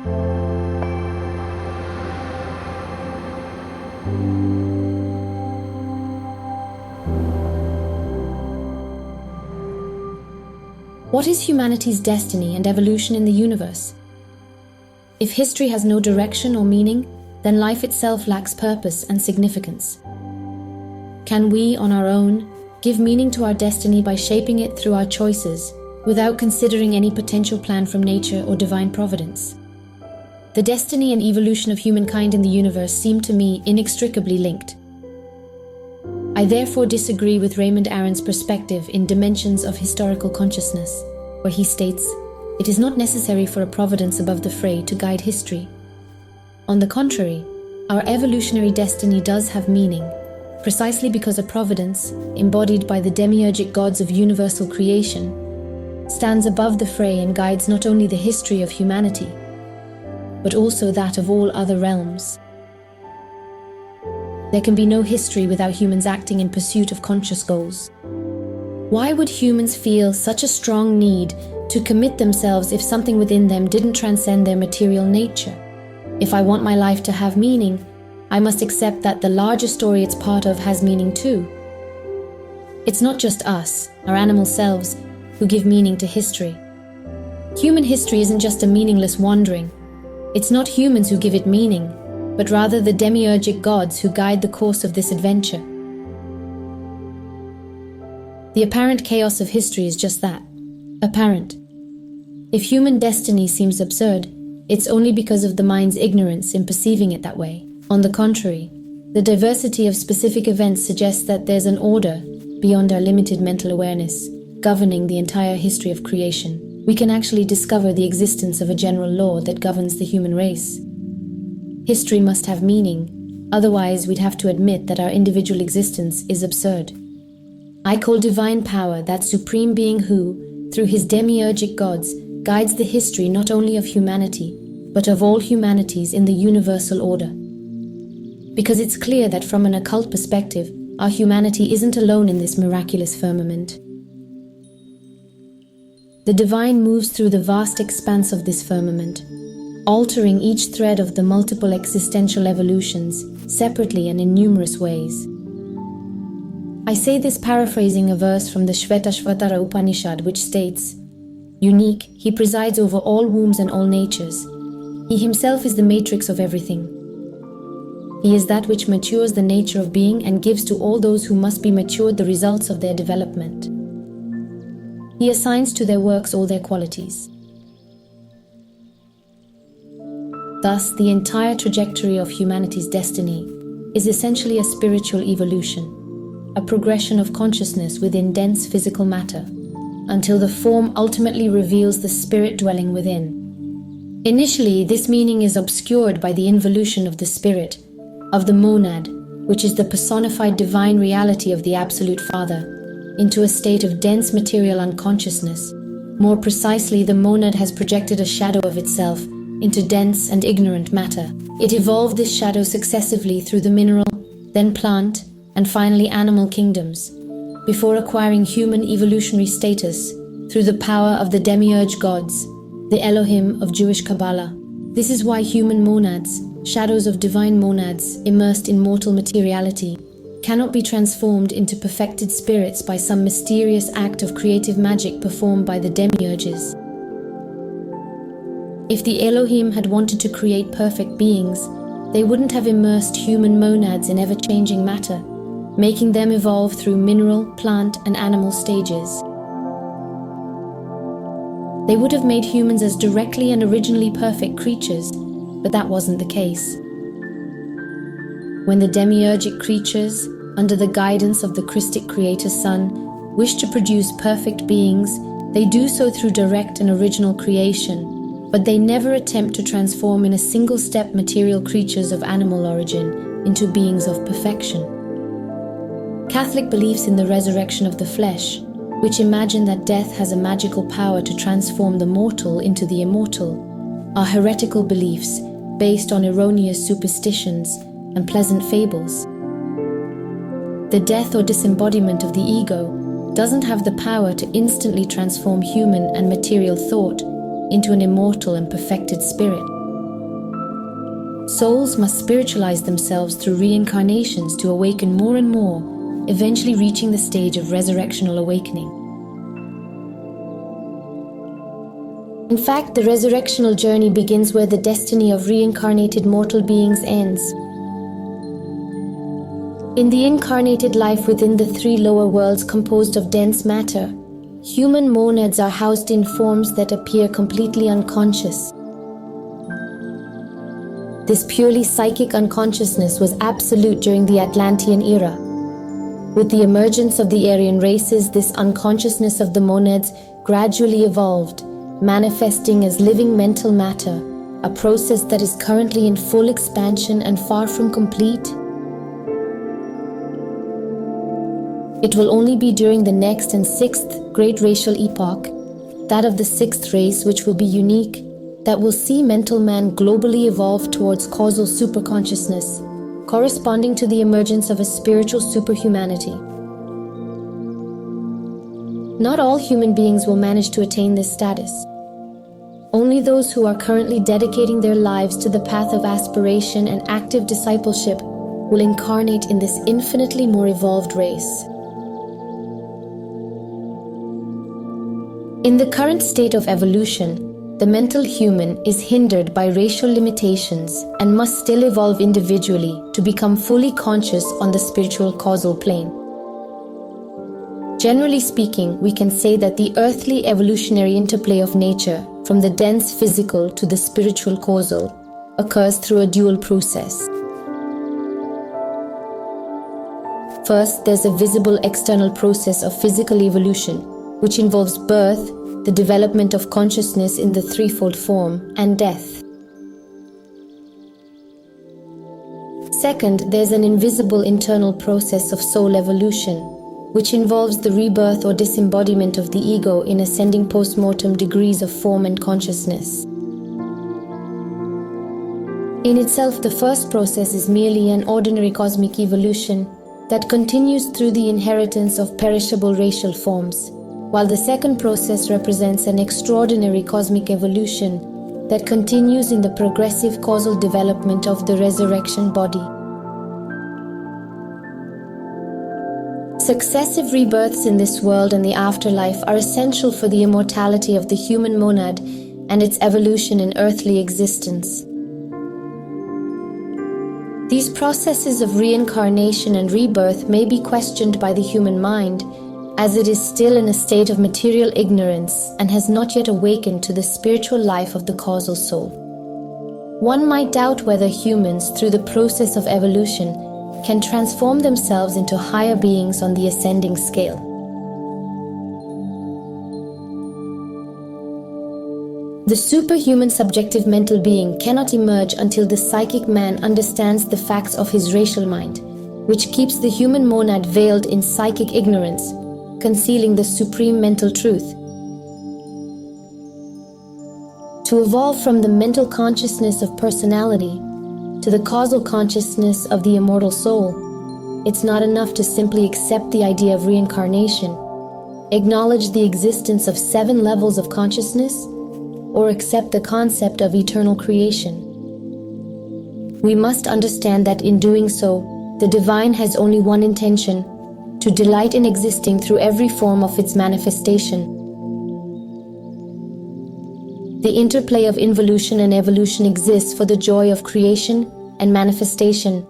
What is humanity's destiny and evolution in the universe? If history has no direction or meaning, then life itself lacks purpose and significance. Can we, on our own, give meaning to our destiny by shaping it through our choices, without considering any potential plan from nature or divine providence? The destiny and evolution of humankind in the universe seem to me inextricably linked. I therefore disagree with Raymond Aron's perspective in Dimensions of Historical Consciousness, where he states, "It is not necessary for a providence above the fray to guide history. On the contrary, our evolutionary destiny does have meaning, precisely because a providence, embodied by the demiurgic gods of universal creation, stands above the fray and guides not only the history of humanity, but also that of all other realms. There can be no history without humans acting in pursuit of conscious goals. Why would humans feel such a strong need to commit themselves if something within them didn't transcend their material nature? If I want my life to have meaning, I must accept that the larger story it's part of has meaning too. It's not just us, our animal selves, who give meaning to history. Human history isn't just a meaningless wandering. It's not humans who give it meaning, but rather the demiurgic gods who guide the course of this adventure. The apparent chaos of history is just that, apparent. If human destiny seems absurd, it's only because of the mind's ignorance in perceiving it that way. On the contrary, the diversity of specific events suggests that there's an order, beyond our limited mental awareness, governing the entire history of creation. We can actually discover the existence of a general law that governs the human race. History must have meaning, otherwise we'd have to admit that our individual existence is absurd. I call divine power that supreme being who, through his demiurgic gods, guides the history not only of humanity, but of all humanities in the universal order. Because it's clear that from an occult perspective, our humanity isn't alone in this miraculous firmament. The divine moves through the vast expanse of this firmament, altering each thread of the multiple existential evolutions, separately and in numerous ways. I say this paraphrasing a verse from the Shvetashvatara Upanishad, which states, "Unique, he presides over all wombs and all natures. He himself is the matrix of everything. He is that which matures the nature of being and gives to all those who must be matured the results of their development. He assigns to their works all their qualities." Thus, the entire trajectory of humanity's destiny is essentially a spiritual evolution, a progression of consciousness within dense physical matter, until the form ultimately reveals the spirit dwelling within. Initially, this meaning is obscured by the involution of the spirit, of the monad, which is the personified divine reality of the Absolute Father, into a state of dense material unconsciousness. More precisely, the monad has projected a shadow of itself into dense and ignorant matter. It evolved this shadow successively through the mineral, then plant, and finally animal kingdoms, before acquiring human evolutionary status through the power of the demiurge gods, the Elohim of Jewish Kabbalah. This is why human monads, shadows of divine monads immersed in mortal materiality, cannot be transformed into perfected spirits by some mysterious act of creative magic performed by the demiurges. If the Elohim had wanted to create perfect beings, they wouldn't have immersed human monads in ever-changing matter, making them evolve through mineral, plant, and animal stages. They would have made humans as directly and originally perfect creatures, but that wasn't the case. When the demiurgic creatures, under the guidance of the Christic Creator Son, wish to produce perfect beings, they do so through direct and original creation, but they never attempt to transform in a single-step material creatures of animal origin into beings of perfection. Catholic beliefs in the resurrection of the flesh, which imagine that death has a magical power to transform the mortal into the immortal, are heretical beliefs based on erroneous superstitions and pleasant fables. The death or disembodiment of the ego doesn't have the power to instantly transform human and material thought into an immortal and perfected spirit. Souls must spiritualize themselves through reincarnations to awaken more and more, eventually reaching the stage of resurrectional awakening. In fact, the resurrectional journey begins where the destiny of reincarnated mortal beings ends. In the incarnated life within the three lower worlds composed of dense matter, human monads are housed in forms that appear completely unconscious. This purely psychic unconsciousness was absolute during the Atlantean era. With the emergence of the Aryan races, this unconsciousness of the monads gradually evolved, manifesting as living mental matter, a process that is currently in full expansion and far from complete. It will only be during the next and sixth great racial epoch, that of the sixth race, which will be unique, that will see mental man globally evolve towards causal superconsciousness, corresponding to the emergence of a spiritual superhumanity. Not all human beings will manage to attain this status. Only those who are currently dedicating their lives to the path of aspiration and active discipleship will incarnate in this infinitely more evolved race. In the current state of evolution, the mental human is hindered by racial limitations and must still evolve individually to become fully conscious on the spiritual causal plane. Generally speaking, we can say that the earthly evolutionary interplay of nature, from the dense physical to the spiritual causal, occurs through a dual process. First, there's a visible external process of physical evolution, which involves birth, the development of consciousness in the threefold form, and death. Second, there's an invisible internal process of soul evolution, which involves the rebirth or disembodiment of the ego in ascending post-mortem degrees of form and consciousness. In itself, the first process is merely an ordinary cosmic evolution that continues through the inheritance of perishable racial forms, while the second process represents an extraordinary cosmic evolution that continues in the progressive causal development of the resurrection body. Successive rebirths in this world and the afterlife are essential for the immortality of the human monad and its evolution in earthly existence. These processes of reincarnation and rebirth may be questioned by the human mind, as it is still in a state of material ignorance and has not yet awakened to the spiritual life of the causal soul. One might doubt whether humans, through the process of evolution, can transform themselves into higher beings on the ascending scale. The superhuman subjective mental being cannot emerge until the psychic man understands the facts of his racial mind, which keeps the human monad veiled in psychic ignorance, concealing the supreme mental truth. To evolve from the mental consciousness of personality to the causal consciousness of the immortal soul, it's not enough to simply accept the idea of reincarnation, acknowledge the existence of 7 levels of consciousness, or accept the concept of eternal creation. We must understand that in doing so, the divine has only one intention: to delight in existing through every form of its manifestation. The interplay of involution and evolution exists for the joy of creation and manifestation.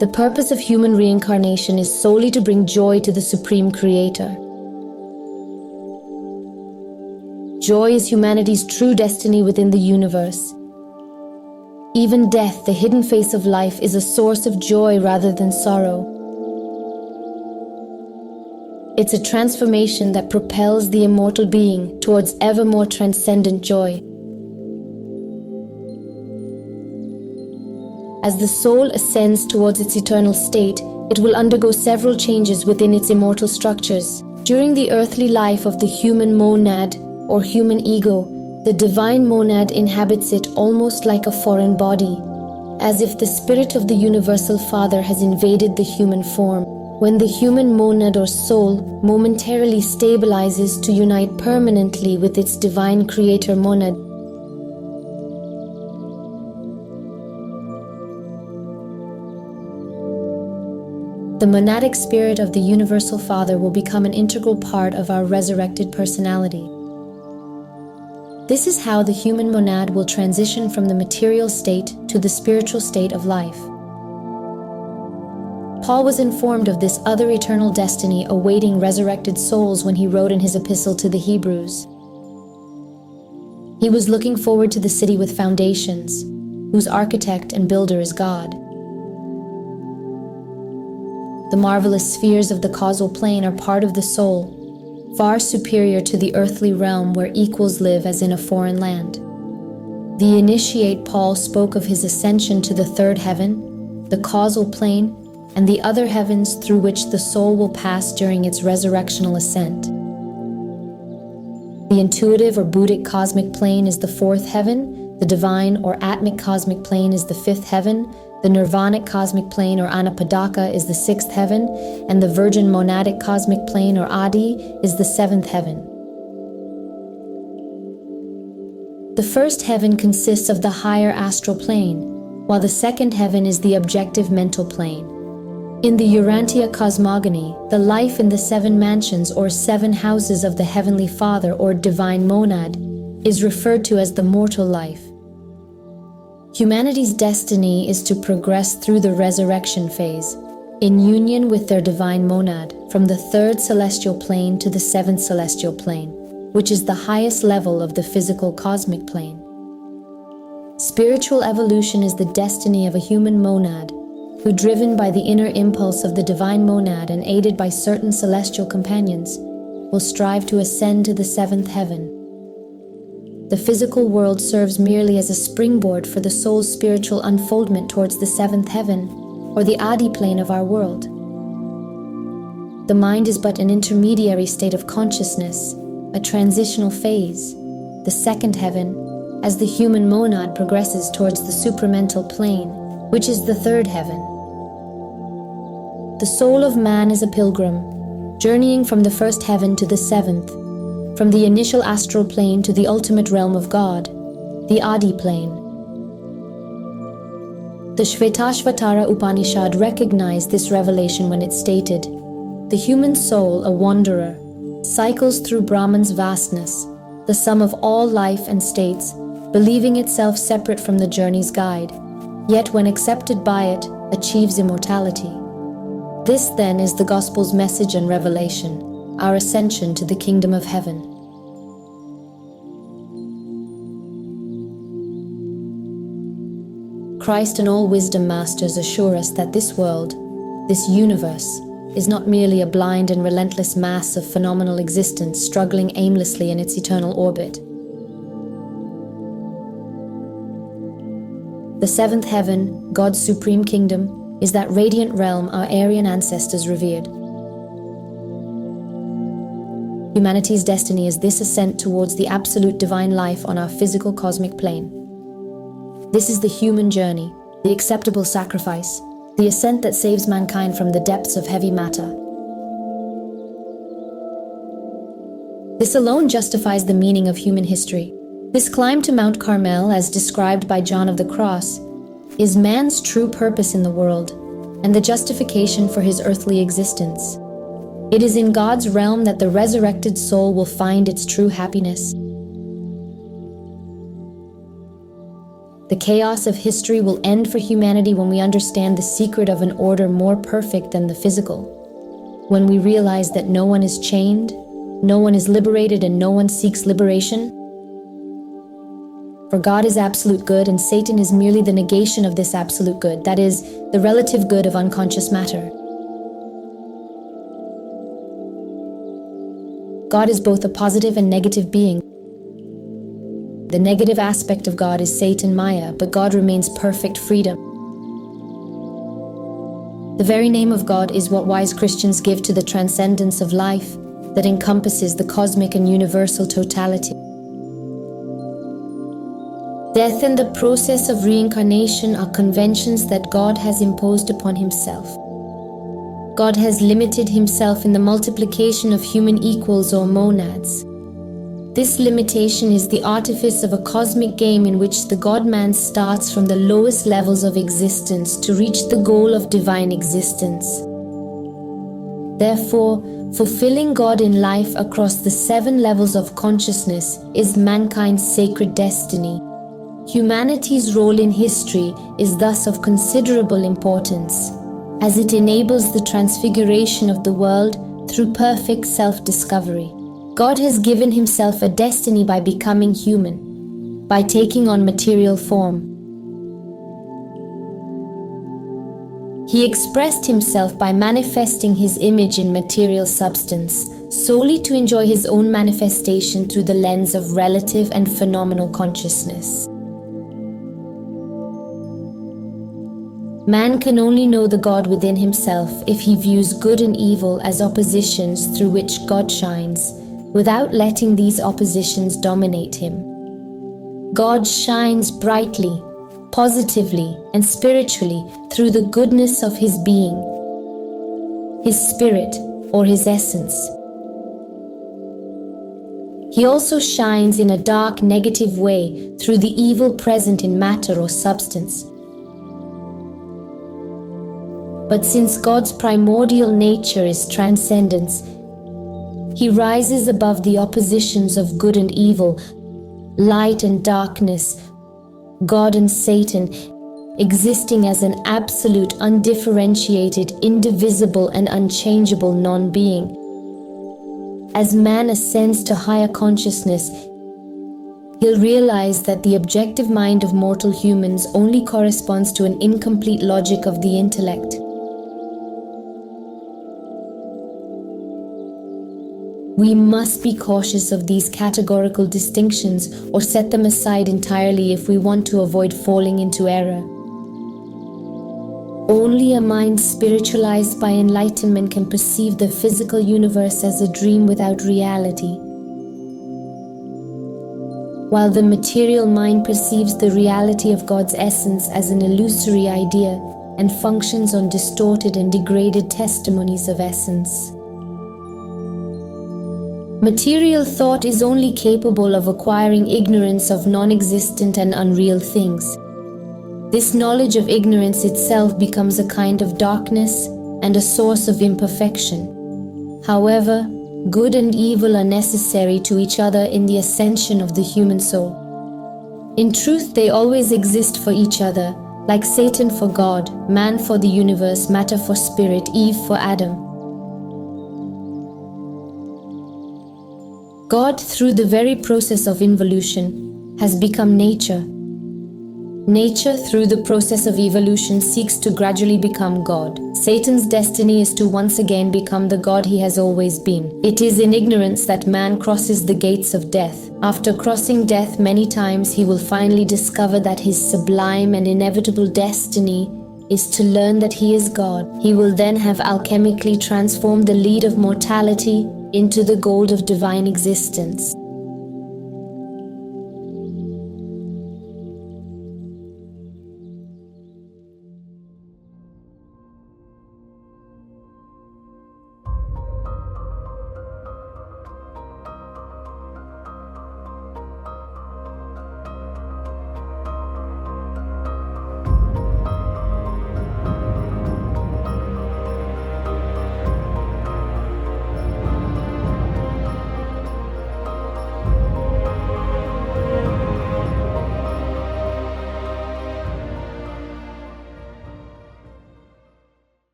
The purpose of human reincarnation is solely to bring joy to the Supreme Creator. Joy is humanity's true destiny within the universe. Even death, the hidden face of life, is a source of joy rather than sorrow. It's a transformation that propels the immortal being towards ever more transcendent joy. As the soul ascends towards its eternal state, it will undergo several changes within its immortal structures. During the earthly life of the human monad or human ego, the divine monad inhabits it almost like a foreign body, as if the spirit of the Universal Father has invaded the human form. When the human monad or soul momentarily stabilizes to unite permanently with its divine creator monad, The monadic spirit of the Universal Father will become an integral part of our resurrected personality. This is how the human monad will transition from the material state to the spiritual state of life. Paul was informed of this other eternal destiny awaiting resurrected souls when he wrote in his epistle to the Hebrews. He was looking forward to the city with foundations, whose architect and builder is God. The marvelous spheres of the causal plane are part of the soul, far superior to the earthly realm where equals live as in a foreign land. The initiate Paul spoke of his ascension to the third heaven, the causal plane, and the other heavens through which the soul will pass during its resurrectional ascent. The intuitive or Buddhic cosmic plane is the fourth heaven, the divine or atmic cosmic plane is the fifth heaven, the nirvanic cosmic plane or anapadaka is the sixth heaven, and the virgin monadic cosmic plane or adi is the seventh heaven. The first heaven consists of the higher astral plane, while the second heaven is the objective mental plane. In the Urantia cosmogony, the life in the seven mansions or seven houses of the Heavenly Father or divine monad is referred to as the mortal life. Humanity's destiny is to progress through the resurrection phase, in union with their divine monad, from the third celestial plane to the seventh celestial plane, which is the highest level of the physical cosmic plane. Spiritual evolution is the destiny of a human monad, who, driven by the inner impulse of the divine monad and aided by certain celestial companions, will strive to ascend to the seventh heaven. The physical world serves merely as a springboard for the soul's spiritual unfoldment towards the seventh heaven, or the Adi plane of our world. The mind is but an intermediary state of consciousness, a transitional phase, the second heaven, as the human monad progresses towards the supramental plane, which is the third heaven. The soul of man is a pilgrim, journeying from the first heaven to the seventh, from the initial astral plane to the ultimate realm of God, the Adi plane. The Shvetashvatara Upanishad recognized this revelation when it stated, "The human soul, a wanderer, cycles through Brahman's vastness, the sum of all life and states, believing itself separate from the journey's guide, yet when accepted by it, achieves immortality." This then is the Gospel's message and revelation, our ascension to the kingdom of heaven. Christ and all wisdom masters assure us that this world, this universe, is not merely a blind and relentless mass of phenomenal existence struggling aimlessly in its eternal orbit. The seventh heaven, God's supreme kingdom, is that radiant realm our Aryan ancestors revered. Humanity's destiny is this ascent towards the absolute divine life on our physical cosmic plane. This is the human journey, the acceptable sacrifice, the ascent that saves mankind from the depths of heavy matter. This alone justifies the meaning of human history. This climb to Mount Carmel, as described by John of the Cross, is man's true purpose in the world and the justification for his earthly existence. It is in God's realm that the resurrected soul will find its true happiness. The chaos of history will end for humanity when we understand the secret of an order more perfect than the physical. When we realize that no one is chained, no one is liberated, and no one seeks liberation. For God is absolute good, and Satan is merely the negation of this absolute good, that is, the relative good of unconscious matter. God is both a positive and negative being. The negative aspect of God is Satan, Maya, but God remains perfect freedom. The very name of God is what wise Christians give to the transcendence of life that encompasses the cosmic and universal totality. Death and the process of reincarnation are conventions that God has imposed upon himself. God has limited himself in the multiplication of human equals or monads. This limitation is the artifice of a cosmic game in which the God-man starts from the lowest levels of existence to reach the goal of divine existence. Therefore, fulfilling God in life across the 7 levels of consciousness is mankind's sacred destiny. Humanity's role in history is thus of considerable importance, as it enables the transfiguration of the world through perfect self-discovery. God has given himself a destiny by becoming human, by taking on material form. He expressed himself by manifesting his image in material substance, solely to enjoy his own manifestation through the lens of relative and phenomenal consciousness. Man can only know the God within himself if he views good and evil as oppositions through which God shines, without letting these oppositions dominate him. God shines brightly, positively, and spiritually through the goodness of his being, his spirit, or his essence. He also shines in a dark, negative way through the evil present in matter or substance. But since God's primordial nature is transcendence, he rises above the oppositions of good and evil, light and darkness, God and Satan, existing as an absolute, undifferentiated, indivisible, and unchangeable non-being. As man ascends to higher consciousness, he'll realize that the objective mind of mortal humans only corresponds to an incomplete logic of the intellect. We must be cautious of these categorical distinctions or set them aside entirely if we want to avoid falling into error. Only a mind spiritualized by enlightenment can perceive the physical universe as a dream without reality, while the material mind perceives the reality of God's essence as an illusory idea and functions on distorted and degraded testimonies of essence. Material thought is only capable of acquiring ignorance of non-existent and unreal things. This knowledge of ignorance itself becomes a kind of darkness and a source of imperfection. However, good and evil are necessary to each other in the ascension of the human soul. In truth, they always exist for each other, like Satan for God, man for the universe, matter for spirit, Eve for Adam. God, through the very process of involution, has become nature. Nature, through the process of evolution, seeks to gradually become God. Satan's destiny is to once again become the God he has always been. It is in ignorance that man crosses the gates of death. After crossing death many times, he will finally discover that his sublime and inevitable destiny is to learn that he is God. He will then have alchemically transformed the lead of mortality into the gold of divine existence.